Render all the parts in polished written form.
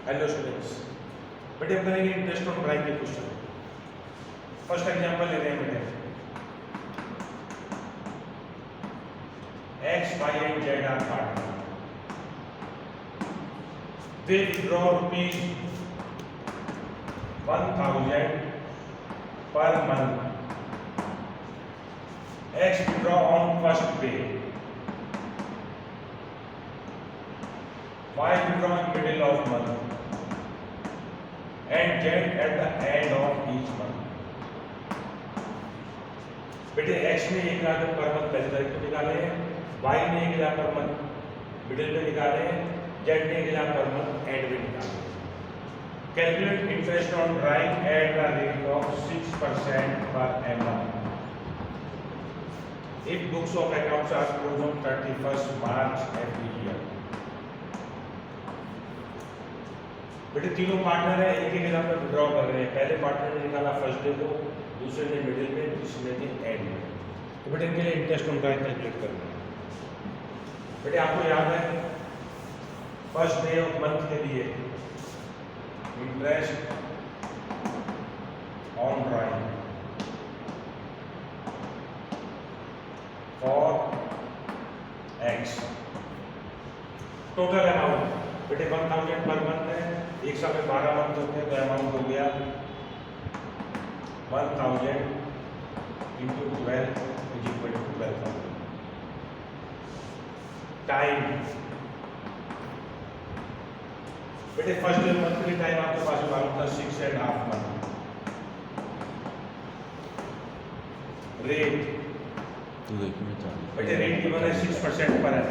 Hello students, बेटे हम करेंगे इंटरेस्ट ऑन ड्राइंग के क्वेश्चन। फर्स्ट एग्जांपल ले रहे हैं बेटे, X Y and Z are partner, they withdraw rupees 1000 per month, X withdraw on first pay, Y withdraw in middle of month and Z at the end of each month। बेटे X ने 1,00,000 per month पहली तारीख को निकाले हैं, Y ने 1,00,000 per month middle में निकाले हैं, Z ने 1,00,000 पर मंथ एंड में निकाले हैं। Calculate interest on drawing at the rate of 6% per annum if books of accounts are closed on 31st March every year। बेटे तीनों पार्टनर है, एक एक हजार पर विड्रॉ कर रहे हैं। पहले पार्टनर ने निकाला फर्स्ट डे को, दूसरे ने मिडिल में, तीसरे ने एंड में। तो बेटे इनके लिए इंटरेस्ट ऑन ड्राइंग कैलकुलेट करना है। बेटे आपको याद है फर्स्ट डे ऑफ मंथ के लिए interest on drawing for x, total amount बेटे 1000 पर मंथ है, एक साल में 12 मंथ होते हैं, तो अमाउंट हो गया 1000 into 12 is equal to 12,000। Time बेटे फर्स्ट डे मंथ के लिए टाइम आपके पास मालूम था 6.5 मंथ। रेट बेटे रेट गिवन है 6% पर है।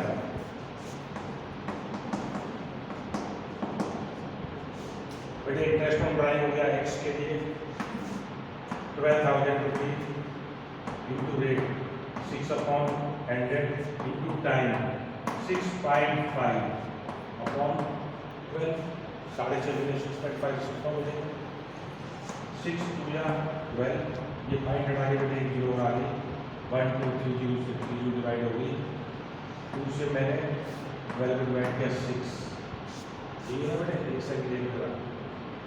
बेटे इंटरेस्ट ऑन ड्राइंग हो गया एक्स के लिए 12,000 rupees into rate 6/100 into time 6.5 upon 12, 6.5 6.5 हो जाएगा 6 2 या 12, ये पॉइंट हटा के बेटे एक जीरो आ गई, 1 2 3 0 से 3 डिवाइड हो गई, 2 से मैंने 12 को डिवाइड किया 6, ठीक है बेटे एक सेकंड लेगा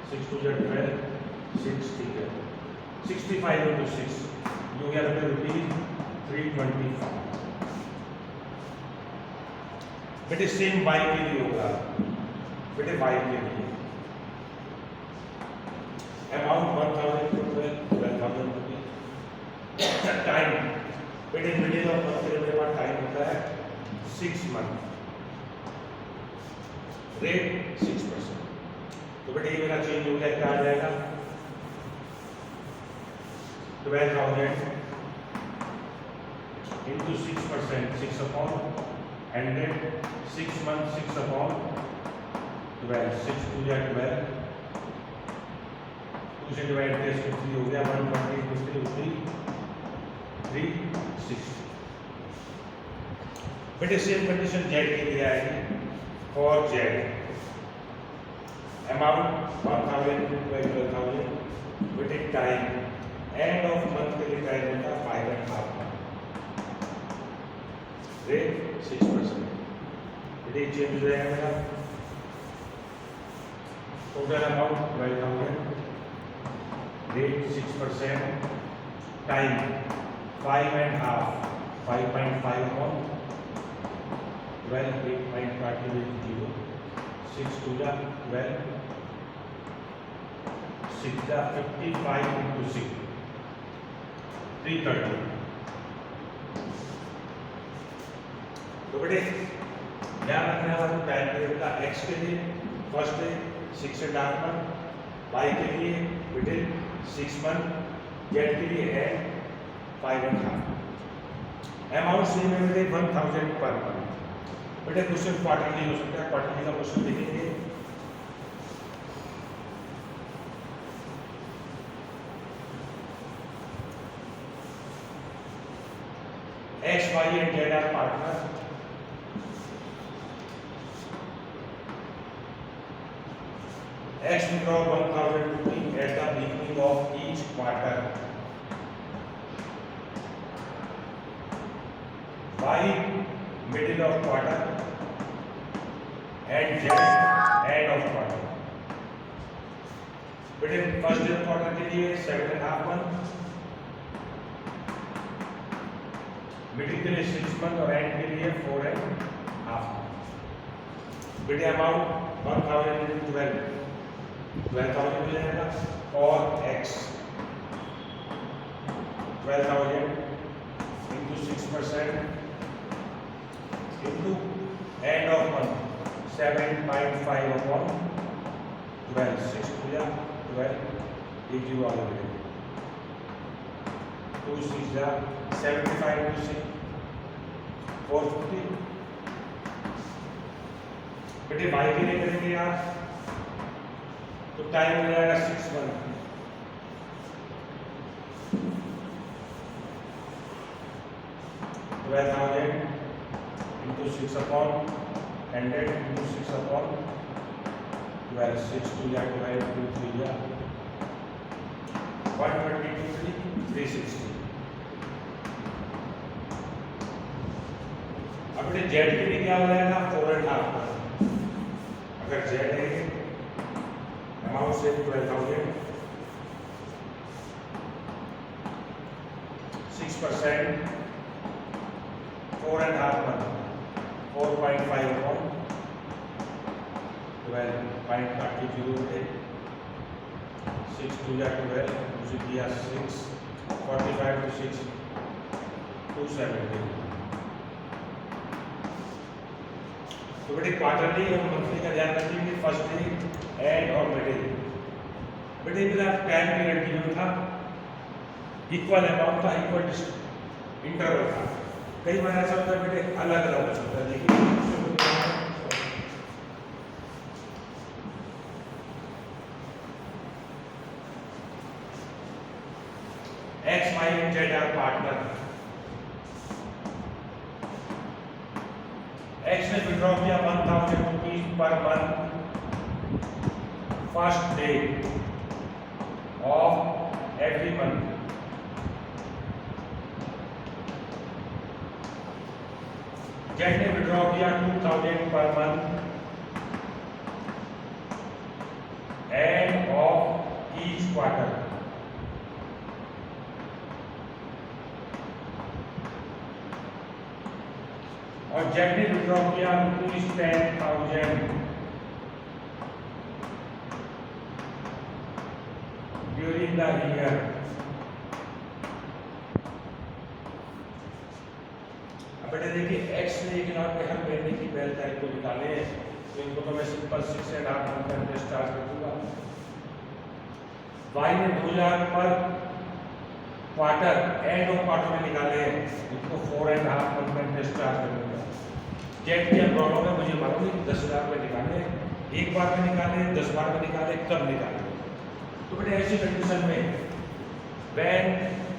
6 2 12 6, ठीक है 65 इंटू 6 जो गया रुपीज 325। बेटे सेम वाई के लिए होगा, बेटे वाई के लिए अमाउंट 1,000 रुपीज, टाइम बेटे मिडिल ऑफ मंथ के लिए मेरे पास टाइम होता है 6 मंथ, रेट 6%। तो बेटे ये मेरा चेंज हो गया, क्या आ जाएगा 12,000 इंटू 6%, 6/100, 6 मंथ 6/12, 6 2 या 12, 2 से डिवाइड किया 3 हो गया 120 360। बेटे सेम कंडीशन जेड के लिए आएगी फॉर जेड अमाउंट 1,000 टू 12,000, बेटे टाइम एंड ऑफ मंथ के लिए टाइम होता है 5.5 मंथ, रेट 6%। बेटे चेंज हो जाएगा मेरा total amount 12,000, rate 6%, time 5.5 5.5 upon 12, 8.5 6 2 या 12, 6 या 55 इंटू 6 330। तो बेटे ध्यान रखने वाला टाइम पीरियड का एक्स के लिए फर्स्ट डे 6.5 मंथ, वाई के लिए बेटे 6 मंथ, जेड के लिए है 5.5। अमाउंट सेम है बेटे 1,000 पर मंथ। बेटे क्वेश्चन क्वार्टरली हो सकता है, क्वार्टरली का क्वेश्चन देखेंगे। X Y and Z are partner, X withdraw 1,000 rupees at the beginning of each quarter, Y middle of quarter and Z end of quarter. बेटे first quarter के लिए 7.5 month, middle के लिए 6 मंथ और and के लिए 4.5 month. बेटे amount 1000 into 12,000 हो जाएगा और x 12,000 into 6% into end of month 7.5 upon 12, 6 to 12, give you all of it. 2 6 75 to 6 450। बेटे y के लिए करेंगे यार तो टाइम हो जाएगा 6 month. into 6 upon 100 into 6 upon 12, 6 to 12, 2 3 122 360। अब बेटे z के लिए क्या हो जाएगा 4.5। अगर z है अमाउंट से 12,000 6% 4.5 month 4.5 upon 12 पॉइंट काट के 0 थे 6 2 12 उसे दिया 6 45 to 6 270। तो बेटे क्वार्टरली और मंथली का ध्यान रखिए, फर्स्ट डे एंड और मिडिल। बेटे मेरा टाइम पीरियड गिवन था, इक्वल अमाउंट था, इक्वल इंटरवल था। कई बार ऐसा होता है बेटे अलग अलग हो सकता है, देखिए X, Y and Z are partner। X ने विड्रॉ किया 1000 rupees per month first day of every month. Z ने विड्रॉ किया 2000 per month end of each quarter. और Z ने विड्रॉ किया रुपीज 10,000 ड्यूरिंग द ईयर। अब बेटे देखिए X ने 1 लाख हर महीने की पहली तारीख को निकाले हैं, तो इनको तो मैं सिंपल 6.5 मंथ का इंटरेस्ट चार्ज कर दूंगा। Y ने 2000 पर क्वार्टर एंड ऑफ क्वार्टर में निकाले हैं, इनको 4.5 मंथ का इंटरेस्ट चार्ज कर दूंगा। जेट की प्रॉब्लम है, मुझे मालूम है कि 10,000 में निकाले, एक बार में निकाले, 10 बार में निकाले, कब निकाले। तो बेटे ऐसी कंडीशन में when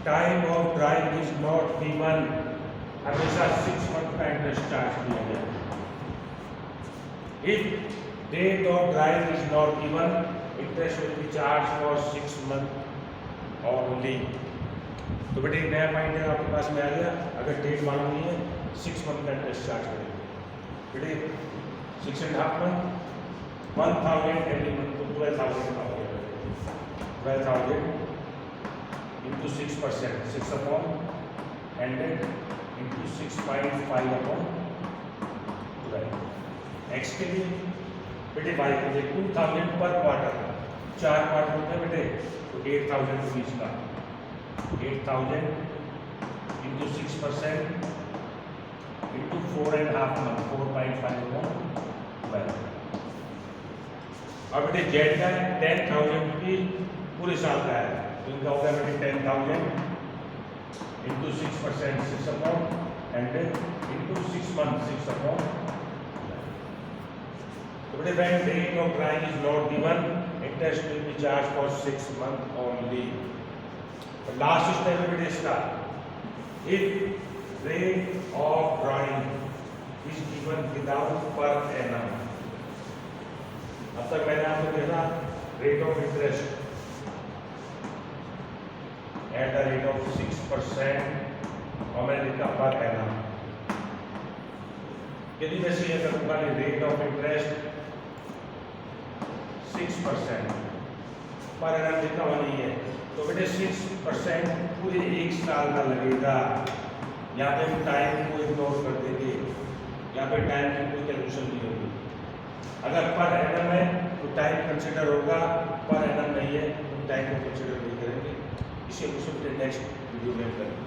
time of drawing is not given हमेशा 6 मंथ का इंटरेस्ट चार्ज किया जाए। If date of drawing is not given interest will be charge for 6 month only. तो बेटे एक नया पॉइंट है आपके पास में आ गया, अगर डेट मालूम नहीं है 6 मंथ का इंटरेस्ट चार्ज करेंगे। बेटे 6.5 मंथ 1000 एवरी मंथ तो 12,000 का हो गया। 12,000 into 6%, 6 upon 100 into 6.5 upon 12। X के लिए बेटे Y के लिए 2000 पर क्वार्टर, 4 क्वार्टर होते हैं बेटे, तो 8,000 रुपीज का 8,000 into 6% into 4.5 month 4.5 upon 12। अब बेटे Z का 10,000 रुपीज पूरे साल का है, तो इनका होगा बेटे 10,000 into 6% 6 upon 100 into 6 months 6 upon 12। तो बेटे when date of drawing is not given interest will be charged for 6 months only। तो लास्ट स्टेप है बेटे इसका, if rate of drawing is given without per annum। अब तक मैंने आपको देखा rate of interest at the rate of 6% और मैंने लिखा पर एनम। यदि मैं ये करूंगा rate of interest 6% per annum लिखा हुआ नहीं है, तो बेटे 6% पूरे 1 साल का लगेगा। यहाँ पे हम टाइम को इग्नोर कर देंगे, यहाँ पे टाइम की कोई कैलकुलेशन नहीं होगी। अगर पर एनम है तो टाइम कंसिडर होगा, पर एनम नहीं है तो टाइम को कंसिडर नहीं करेंगे। इसे क्वेश्चन नेक्स्ट वीडियो में करेंगे।